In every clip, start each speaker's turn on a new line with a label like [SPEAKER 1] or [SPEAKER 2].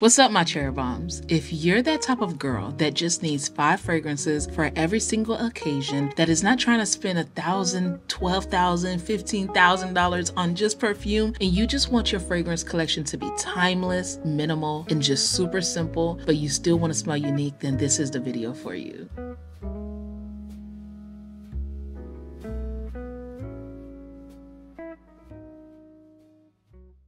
[SPEAKER 1] What's up, my cherry bombs? If you're that type of girl that just needs 5 fragrances for every single occasion, that is not trying to spend $1,000, $12,000, $15,000 on just perfume, and you just want your fragrance collection to be timeless, minimal, and just super simple, but you still want to smell unique, then this is the video for you.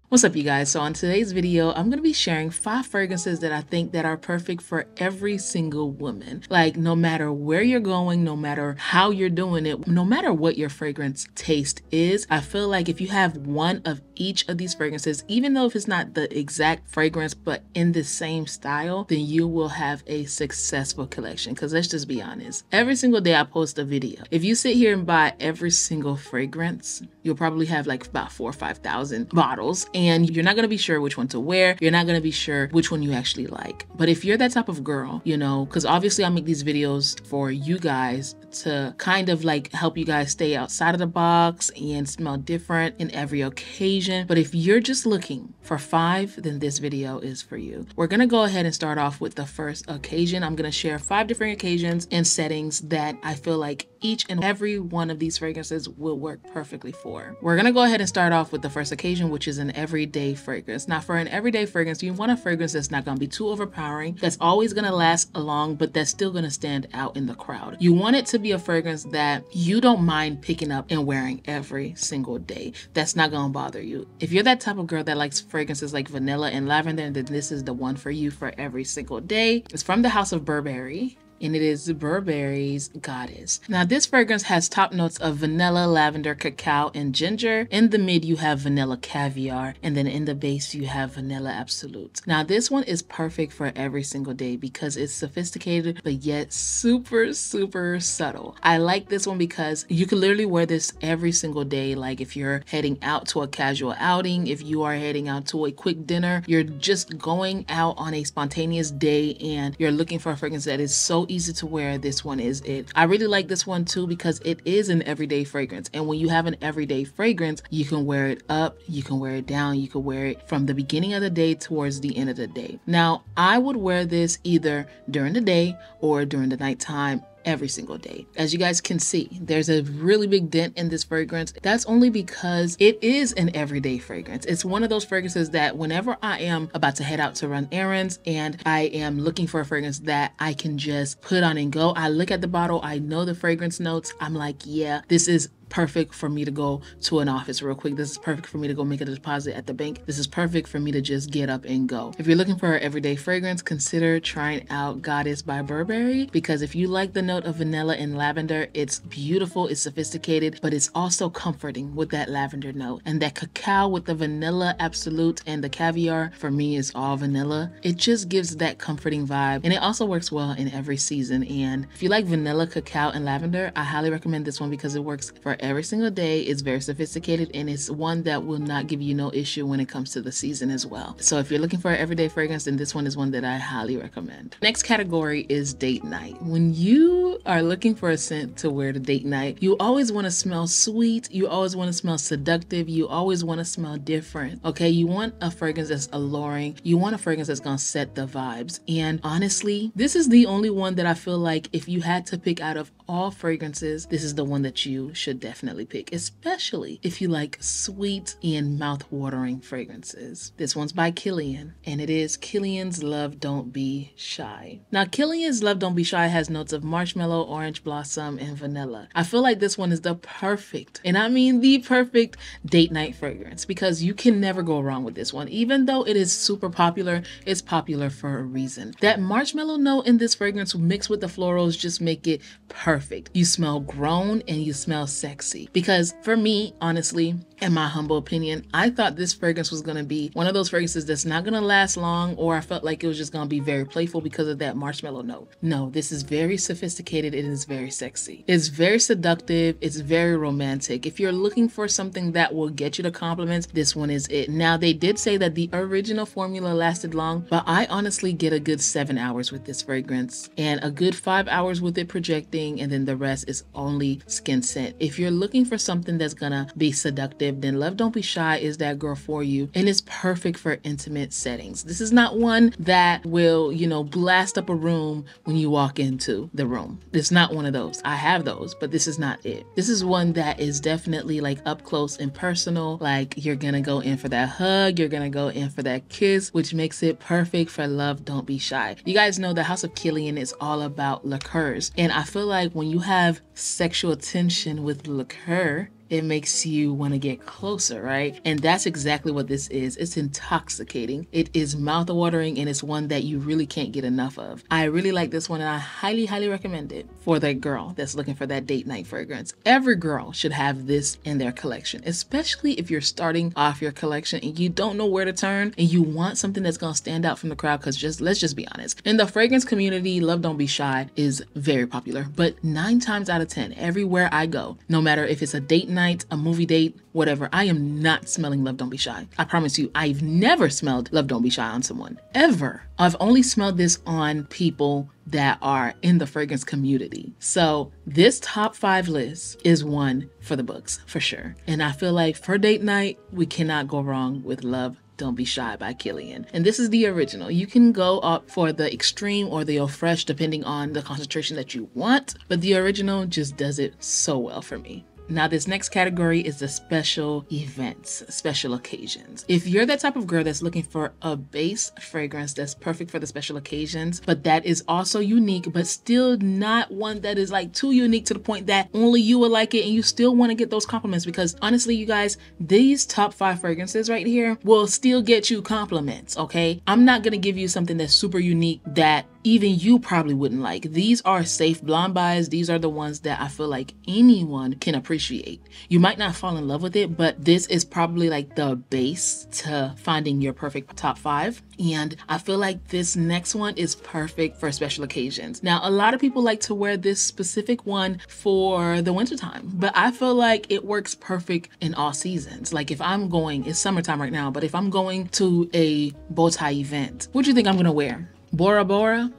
[SPEAKER 1] What's up, you guys? So on today's video, I'm going to be sharing 5 fragrances that I think that are perfect for every single woman. Like, no matter where you're going, no matter how you're doing it, no matter what your fragrance taste is, I feel like if you have one of each of these fragrances, even though if it's not the exact fragrance, but in the same style, then you will have a successful collection. Because let's just be honest, every single day I post a video. If you sit here and buy every single fragrance, you'll probably have like about 4,000 or 5,000 bottles. And you're not going to be sure which one to wear. You're not going to be sure which one you actually like. But if you're that type of girl, you know, because obviously I make these videos for you guys to kind of like help you guys stay outside of the box and smell different in every occasion. But if you're just looking for 5, then this video is for you. We're going to go ahead and start off with the first occasion. I'm going to share 5 different occasions and settings that I feel like each and every one of these fragrances will work perfectly for. We're going to go ahead and start off with the first occasion, which is an everyday fragrance. Now, for an everyday fragrance, you want a fragrance that's not going to be too overpowering, that's always going to last long, but that's still going to stand out in the crowd. You want it to be a fragrance that you don't mind picking up and wearing every single day. That's not going to bother you. If you're that type of girl that likes fragrances like vanilla and lavender, then this is the one for you for every single day. It's from the house of Burberry, and it is Burberry's Goddess. Now, this fragrance has top notes of vanilla, lavender, cacao, and ginger. In the mid, you have vanilla caviar, and then in the base, you have vanilla absolute. Now, this one is perfect for every single day because it's sophisticated, but yet super, super subtle. I like this one because you can literally wear this every single day. Like if you're heading out to a casual outing, if you are heading out to a quick dinner, you're just going out on a spontaneous day and you're looking for a fragrance that is so easy to wear, this one is it. I really like this one too because it is an everyday fragrance, and when you have an everyday fragrance, you can wear it up, you can wear it down, you can wear it from the beginning of the day towards the end of the day. Now, I would wear this either during the day or during the nighttime every single day. As you guys can see, there's a really big dent in this fragrance. That's only because it is an everyday fragrance. It's one of those fragrances that whenever I am about to head out to run errands and I am looking for a fragrance that I can just put on and go, I look at the bottle, I know the fragrance notes, I'm like, yeah, this is perfect for me to go to an office real quick. This is perfect for me to go make a deposit at the bank. This is perfect for me to just get up and go. If you're looking for an everyday fragrance, consider trying out Goddess by Burberry, because if you like the note of vanilla and lavender, it's beautiful, it's sophisticated, but it's also comforting with that lavender note. And that cacao with the vanilla absolute and the caviar, for me, is all vanilla. It just gives that comforting vibe, and it also works well in every season. And if you like vanilla, cacao, and lavender, I highly recommend this one because it works for every single day. It's very sophisticated, and it's one that will not give you no issue when it comes to the season as well. So if you're looking for an everyday fragrance, then this one is one that I highly recommend. Next category is date night. When you are looking for a scent to wear to date night, you always want to smell sweet, you always want to smell seductive, you always want to smell different. Okay, you want a fragrance that's alluring, you want a fragrance that's gonna set the vibes. And honestly, this is the only one that I feel like if you had to pick out of all fragrances, this is the one that you should definitely pick, especially if you like sweet and mouth-watering fragrances. This one's by Kilian, and it is Kilian's Love Don't Be Shy. Now, Kilian's Love Don't Be Shy has notes of marshmallow, orange blossom, and vanilla. I feel like this one is the perfect, and I mean the perfect, date night fragrance because you can never go wrong with this one. Even though it is super popular, it's popular for a reason. That marshmallow note in this fragrance mixed with the florals just make it perfect. You smell grown and you smell sexy. Because for me, honestly, in my humble opinion, I thought this fragrance was going to be one of those fragrances that's not going to last long, or I felt like it was just going to be very playful because of that marshmallow note. No, this is very sophisticated. It is very sexy. It's very seductive. It's very romantic. If you're looking for something that will get you the compliments, this one is it. Now, they did say that the original formula lasted long, but I honestly get a good 7 hours with this fragrance and a good 5 hours with it projecting, and and then the rest is only skin scent. If you're looking for something that's gonna be seductive, then Love Don't Be Shy is that girl for you, and it's perfect for intimate settings. This is not one that will, you know, blast up a room when you walk into the room. It's not one of those. I have those, but this is not it. This is one that is definitely like up close and personal. Like you're gonna go in for that hug, you're gonna go in for that kiss, which makes it perfect for Love Don't Be Shy. You guys know the House of Killian is all about liqueurs, and I feel like when you have sexual tension with liqueur, it makes you want to get closer, right? And that's exactly what this is. It's intoxicating. It is mouth-watering, and it's one that you really can't get enough of. I really like this one, and I highly, highly recommend it for that girl that's looking for that date night fragrance. Every girl should have this in their collection, especially if you're starting off your collection and you don't know where to turn and you want something that's gonna stand out from the crowd, because let's just be honest. In the fragrance community, Love Don't Be Shy is very popular, but 9 times out of 10, everywhere I go, no matter if it's a date night, a movie date, whatever, I am not smelling Love Don't Be Shy. I promise you, I've never smelled Love Don't Be Shy on someone, ever. I've only smelled this on people that are in the fragrance community. So this top 5 list is one for the books, for sure. And I feel like for date night, we cannot go wrong with Love Don't Be Shy by Killian. And this is the original. You can go up for the extreme or the eau fraiche depending on the concentration that you want, but the original just does it so well for me. Now, this next category is the special events, special occasions. If you're that type of girl that's looking for a base fragrance that's perfect for the special occasions, but that is also unique, but still not one that is like too unique to the point that only you will like it and you still want to get those compliments, because honestly, you guys, these top 5 fragrances right here will still get you compliments, okay? I'm not going to give you something that's super unique that even you probably wouldn't like. These are safe blonde buys. These are the ones that I feel like anyone can appreciate. You might not fall in love with it, but this is probably like the base to finding your perfect top 5. And I feel like this next one is perfect for special occasions. Now, a lot of people like to wear this specific one for the wintertime, but I feel like it works perfect in all seasons. Like if I'm going, it's summertime right now, but if I'm going to a bow tie event, what do you think I'm gonna wear? Bora Bora?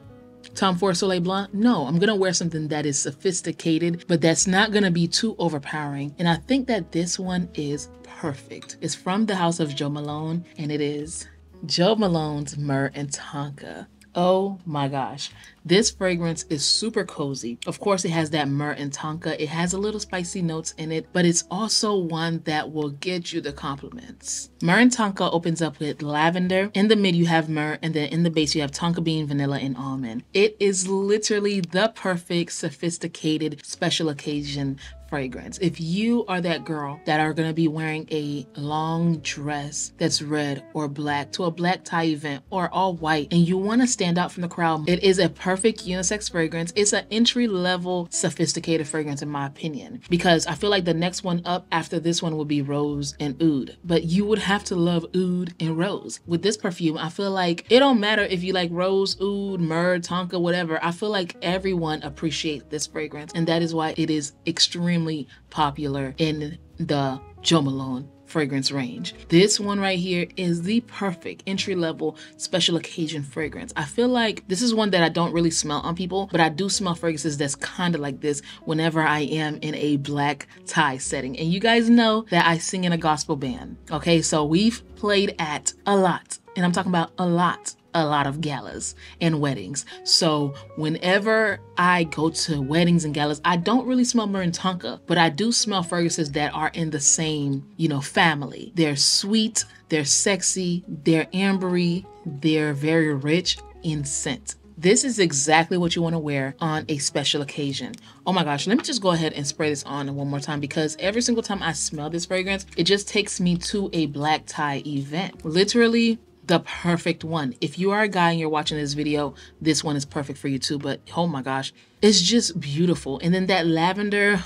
[SPEAKER 1] Tom Ford Soleil Blanc? No, I'm gonna wear something that is sophisticated, but that's not gonna be too overpowering. And I think that this one is perfect. It's from the house of Jo Malone, and it is Jo Malone's Myrrh and Tonka. Oh my gosh, this fragrance is super cozy. Of course, it has that myrrh and tonka. It has a little spicy notes in it, but it's also one that will get you the compliments. Myrrh and tonka opens up with lavender. In the mid, you have myrrh, and then in the base, you have tonka bean, vanilla, and almond. It is literally the perfect, sophisticated special occasion fragrance. If you are that girl that are going to be wearing a long dress that's red or black to a black tie event or all white and you want to stand out from the crowd, it is a perfect unisex fragrance. It's an entry-level sophisticated fragrance in my opinion, because I feel like the next one up after this one would be rose and oud, but you would have to love oud and rose. With this perfume, I feel like it don't matter if you like rose, oud, myrrh, tonka, whatever. I feel like everyone appreciates this fragrance, and that is why it is extremely popular in the Jo Malone fragrance range. This one right here is the perfect entry-level special occasion fragrance. I feel like this is one that I don't really smell on people, but I do smell fragrances that's kind of like this whenever I am in a black tie setting. And you guys know that I sing in a gospel band. Okay, so we've played at a lot, and I'm talking about a lot of galas and weddings. So whenever I go to weddings and galas, I don't really smell Myrrh and Tonka, but I do smell fragrances that are in the same, family. They're sweet, they're sexy, they're ambery, they're very rich in scent. This is exactly what you want to wear on a special occasion. Oh my gosh, let me just go ahead and spray this on one more time, because every single time I smell this fragrance, it just takes me to a black tie event. Literally, the perfect one. If you are a guy and you're watching this video, this one is perfect for you too. But oh my gosh, it's just beautiful. And then that lavender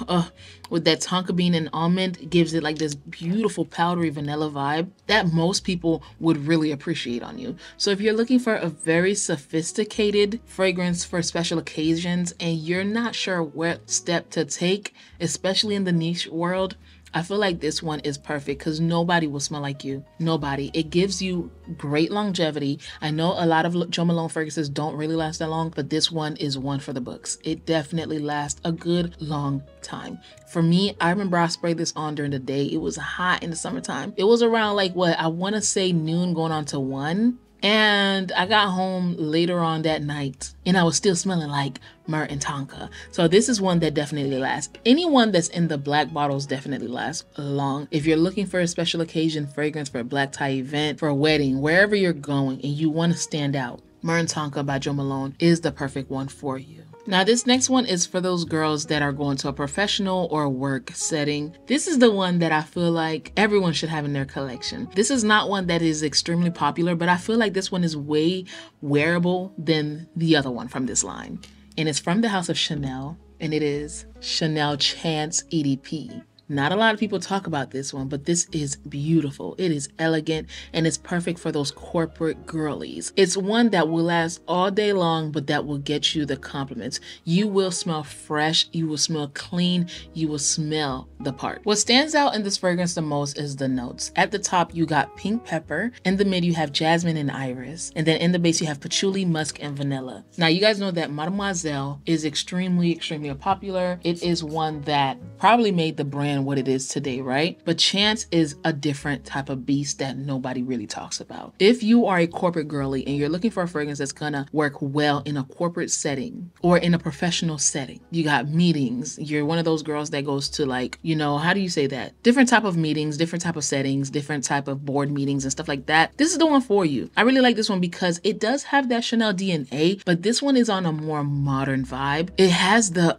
[SPEAKER 1] with that tonka bean and almond gives it like this beautiful powdery vanilla vibe that most people would really appreciate on you. So if you're looking for a very sophisticated fragrance for special occasions and you're not sure what step to take, especially in the niche world, I feel like this one is perfect because nobody will smell like you. Nobody. It gives you great longevity. I know a lot of Jo Malone fragrances don't really last that long, but this one is one for the books. It definitely lasts a good long time. For me, I remember I sprayed this on during the day. It was hot in the summertime. It was around like what I want to say noon going on to 1. And I got home later on that night and I was still smelling like myrrh and tonka. So this is one that definitely lasts. Anyone that's in the black bottles definitely lasts long. If you're looking for a special occasion fragrance for a black tie event, for a wedding, wherever you're going and you want to stand out, Myrrh and Tonka by Jo Malone is the perfect one for you. Now this next one is for those girls that are going to a professional or work setting. This is the one that I feel like everyone should have in their collection. This is not one that is extremely popular, but I feel like this one is way wearable than the other one from this line. And it's from the house of Chanel, and it is Chanel Chance EDP. Not a lot of people talk about this one, but this is beautiful. It is elegant and it's perfect for those corporate girlies. It's one that will last all day long, but that will get you the compliments. You will smell fresh, you will smell clean, you will smell the part. What stands out in this fragrance the most is the notes. At the top, you got pink pepper. In the mid, you have jasmine and iris. And then in the base, you have patchouli, musk, and vanilla. Now, you guys know that Mademoiselle is extremely popular. It is one that probably made the brand what it is today, right? But Chance is a different type of beast that nobody really talks about. If you are a corporate girly and you're looking for a fragrance that's gonna work well in a corporate setting or in a professional setting, you got meetings, you're one of those girls that goes to like, you know, how do you say that? Different type of meetings, different type of settings, different type of board meetings and stuff like that. This is the one for you. I really like this one because it does have that Chanel DNA, but this one is on a more modern vibe. It has the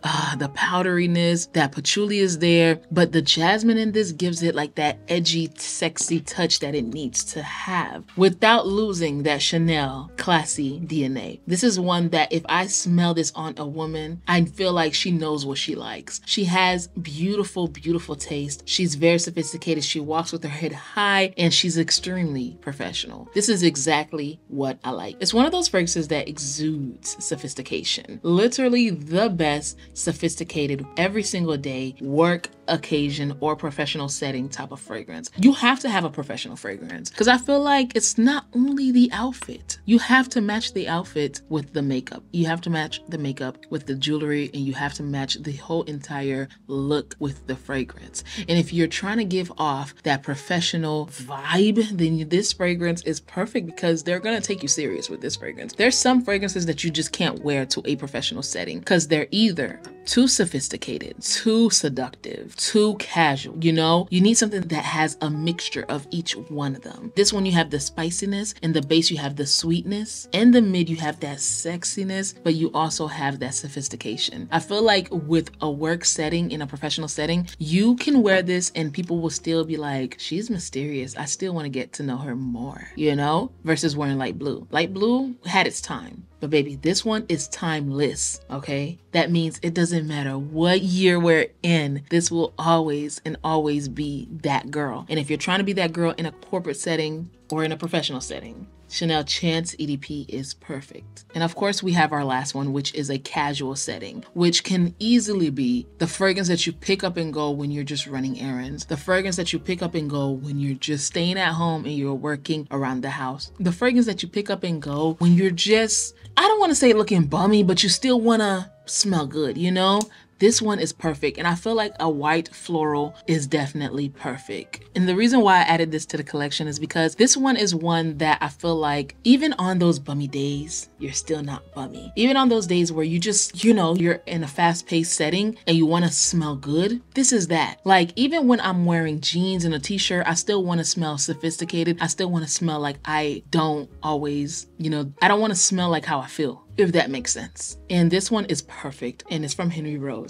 [SPEAKER 1] powderiness, that patchouli is there, but the jasmine in this gives it like that edgy, sexy touch that it needs to have without losing that Chanel classy DNA. This is one that if I smell this on a woman, I feel like she knows what she likes. She has beautiful taste. She's very sophisticated. She walks with her head high and she's extremely professional. This is exactly what I like. It's one of those fragrances that exudes sophistication. Literally the best sophisticated every single day work occasion or professional setting type of fragrance. You have to have a professional fragrance because I feel like it's not only the outfit. You have to match the outfit with the makeup. You have to match the makeup with the jewelry and you have to match the whole entire look with the fragrance. And if you're trying to give off that professional vibe, then this fragrance is perfect because they're going to take you serious with this fragrance. There's some fragrances that you just can't wear to a professional setting because they're either too sophisticated, too seductive, too casual. You know, you need something that has a mixture of each one of them. This one, you have the spiciness. In the base, you have the sweetness. In the mid, you have that sexiness, but you also have that sophistication. I feel like with a work setting, in a professional setting, you can wear this and people will still be like, she's mysterious. I still want to get to know her more, you know, versus wearing light blue. Light blue had its time. But baby, this one is timeless, okay? That means it doesn't matter what year we're in, this will always and always be that girl. And if you're trying to be that girl in a corporate setting or in a professional setting, Chanel Chance EDP is perfect. And of course, we have our last one, which is a casual setting, which can easily be the fragrance that you pick up and go when you're just running errands, the fragrance that you pick up and go when you're just staying at home and you're working around the house, the fragrance that you pick up and go when you're just, I don't want to say looking bummy, but you still want to smell good, you know? This one is perfect, and I feel like a white floral is definitely perfect. And the reason why I added this to the collection is because this one is one that I feel like even on those bummy days, you're still not bummy. Even on those days where you just, you know, you're in a fast-paced setting and you want to smell good, this is that. Like, even when I'm wearing jeans and a t-shirt, I still want to smell sophisticated. I still want to smell like I don't always, you know, I don't want to smell like how I feel, if that makes sense. And this one is perfect, and it's from Henry Rose.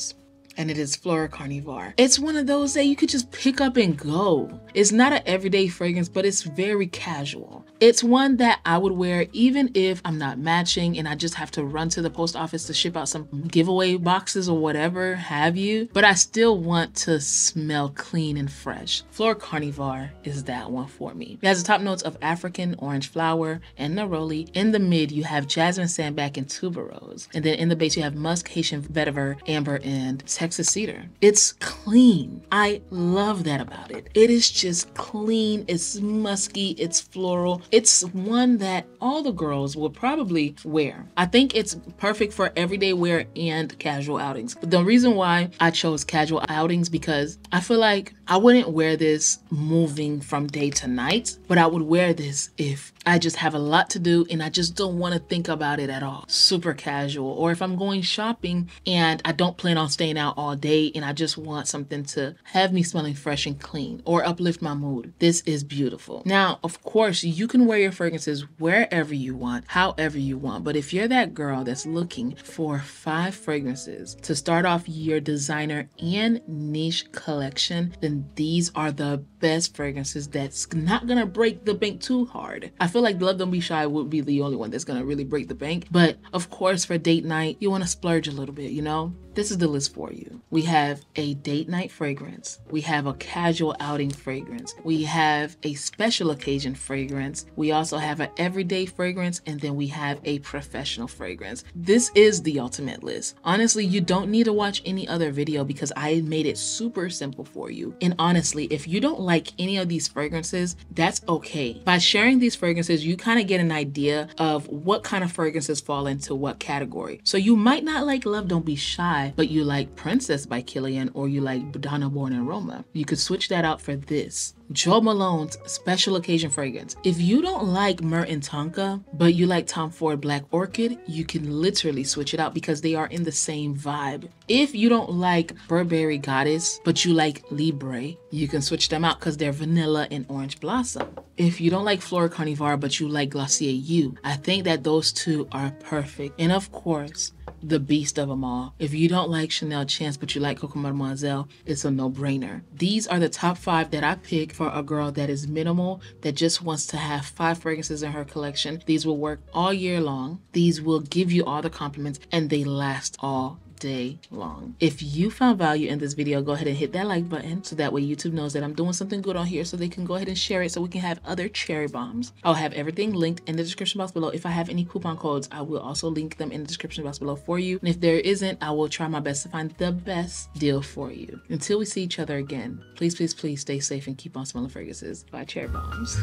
[SPEAKER 1] And it is Flora Carnivore. It's one of those that you could just pick up and go. It's not an everyday fragrance, but it's very casual. It's one that I would wear even if I'm not matching and I just have to run to the post office to ship out some giveaway boxes or whatever have you, but I still want to smell clean and fresh. Flora Carnivore is that one for me. It has the top notes of African orange flower and neroli. In the mid, you have jasmine, sandalwood, and tuberose. And then in the base, you have musk, Haitian vetiver, amber, and Texas Cedar. It's clean. I love that about it. It is just clean. It's musky. It's floral. It's one that all the girls will probably wear. I think it's perfect for everyday wear and casual outings. But the reason why I chose casual outings because I feel like I wouldn't wear this moving from day to night, but I would wear this if I just have a lot to do and I just don't want to think about it at all. Super casual. Or if I'm going shopping and I don't plan on staying out all day and I just want something to have me smelling fresh and clean or uplift my mood. This is beautiful. Now, of course, you can wear your fragrances wherever you want, however you want. But if you're that girl that's looking for 5 fragrances to start off your designer and niche collection, then these are the best fragrances that's not gonna break the bank too hard. I feel like Love Don't Be Shy would be the only one that's gonna really break the bank. But of course, for date night, you wanna splurge a little bit, you know? This is the list for you. We have a date night fragrance. We have a casual outing fragrance. We have a special occasion fragrance. We also have an everyday fragrance, and then we have a professional fragrance. This is the ultimate list. Honestly, you don't need to watch any other video because I made it super simple for you. And honestly, if you don't like any of these fragrances, that's okay. By sharing these fragrances, you kind of get an idea of what kind of fragrances fall into what category. So you might not like Love Don't Be Shy, but you like Princess by Kilian, or you like Donna Born in Roma. You could switch that out for this. Jo Malone's special occasion fragrance. If you don't like Myrrh and Tonka, but you like Tom Ford Black Orchid, you can literally switch it out because they are in the same vibe. If you don't like Burberry Goddess, but you like Libre, you can switch them out because they're vanilla and orange blossom. If you don't like Flora Carnivore, but you like Glossier You, I think that those two are perfect. And of course, the beast of them all. If you don't like Chanel Chance, but you like Coco Mademoiselle, it's a no-brainer. These are the top 5 that I picked for a girl that is minimal, that just wants to have 5 fragrances in her collection. These will work all year long. These will give you all the compliments, and they last all day long. If you found value in this video, go ahead and hit that like button so that way YouTube knows that I'm doing something good on here, so they can go ahead and share it so we can have other cherry bombs. I'll have everything linked in the description box below. If I have any coupon codes, I will also link them in the description box below for you. And if there isn't, I will try my best to find the best deal for you. Until we see each other again, please, please, please stay safe and keep on smelling fragrances. Bye, cherry bombs.